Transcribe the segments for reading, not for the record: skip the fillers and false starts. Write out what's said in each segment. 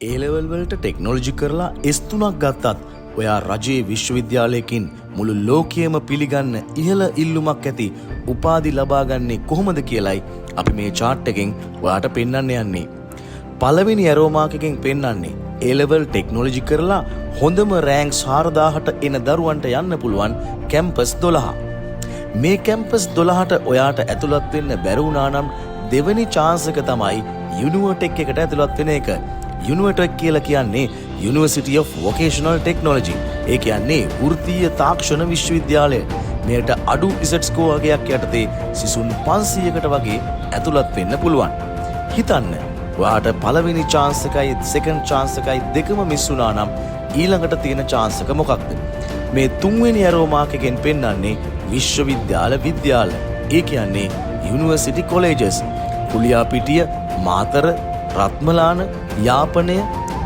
A-level වලට technology කරලා S3ක් ගත්තත් ඔයා රජයේ විශ්වවිද්‍යාලයකින් මුළු ලෝකයේම පිළිගන්න ඉහළ ඉල්ලුමක් ඇති උපාධි ලබා ගන්නේ කොහොමද කියලයි අපි මේ chart එකෙන් ඔයාට පෙන්වන්න යන්නේ. පළවෙනි arrow mark එකෙන් පෙන්වන්නේ A-level ටෙක්නොලොජි කරලා හොඳම රෑන්ක්ස් 4000ට එන දරුවන්ට යන්න පුළුවන් කැම්පස් 12. මේ කැම්පස් 12ට ඔයාට ඇතුළත් වෙන්න බැරි වුණා නම් දෙවෙනි chance එක තමයි යුනිවර්ටෙක් එකට ඇතුළත් වෙන එක. යුනිවර්ටෙක් කියලා කියන්නේ University of Vocational Technology. ඒ කියන්නේ වෘත්තීය තාක්ෂණ විශ්වවිද්‍යාලය. මෙයට අඩු ඉසට් ස්කෝර් වගේක් යටතේ සිසුන් 500කට වගේ ඇතුළත් වෙන්න පුළුවන්. හිතන්න ඔයාට පළවෙනි chance එකයි second chance එකයි දෙකම මිස් වුණා නම් ඊළඟට තියෙන chance එක මොකක්ද? මේ තුන්වෙනි arrow mark එකෙන් පෙන්වන්නේ විශ්වවිද්‍යාල විද්‍යාල. ඒ කියන්නේ University Colleges. කුලියාපිටිය, මාතර, රත්මලාන, යාපනය,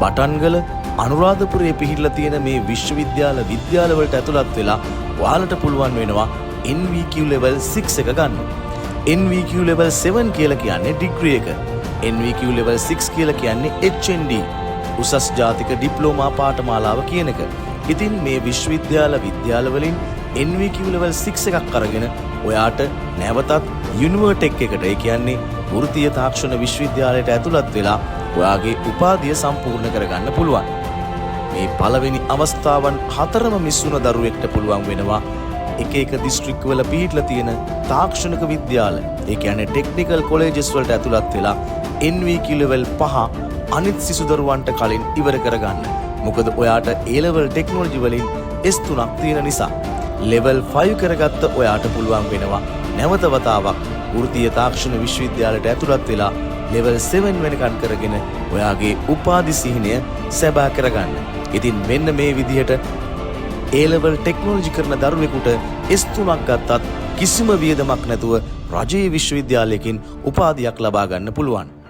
බටන්ගල, අනුරාධපුරයේ පිහිටලා තියෙන මේ විශ්වවිද්‍යාල විද්‍යාලවලට ඇතුළත් වෙලා ඔයාලට පුළුවන් වෙනවා NVQ level 6 එක ගන්න. NVQ level 7 කියලා කියන්නේ ඩිග්‍රී එක. NVQ level 6 කියලා කියන්නේ HND උසස් ජාතික ඩිප්ලෝමා පාඨමාලාව කියන එක. ඉතින් මේ විශ්වවිද්‍යාල විද්‍යාලවලින් NVQ level 6 එකක් අරගෙන ඔයාට නැවතත් යුනිවර්ටෙක් එකට ඒ කියන්නේ වෘත්තීය තාක්ෂණ විශ්වවිද්‍යාලයට ඇතුළත් වෙලා ඔයාගේ උපාධිය සම්පූර්ණ කරගන්න පුළුවන්. මේ පළවෙනි අවස්ථාවන් හතරම මිස් වුණ දරුවෙක්ට පුළුවන් වෙනවා එක එක දිස්ත්‍රික්ක වල පිහිටලා තියෙන තාක්ෂණික විද්‍යාල ඒ කියන්නේ ටෙක්නිකල් කොලෙජස් වලට ඇතුළත් වෙලා NVQ level 5 අනිත් සිසු දරුවන්ට කලින් ඉවර කරගන්න. මොකද ඔයාට A-level ටෙක්නොලොජි වලින් S3ක් තියෙන නිසා. level 5 කරගත්ත ඔයාට පුළුවන් වෙනවා නැවත වතාවක් වෘත්තීය තාක්ෂණ විශ්වවිද්‍යාලයට ඇතුළත් වෙලා level 7 වෙනකන් කරගෙන ඔයාගේ උපාධි සිහිනය සැබෑ කරගන්න. ඉතින් මෙන්න මේ විදිහට A-level ටෙක්නොලොජි කරන දරුවෙකුට S3ක් ගත්තත් කිසිම වියදමක් නැතුව රජයේ විශ්වවිද්‍යාලයකින් උපාධියක් ලබා ගන්න පුළුවන්.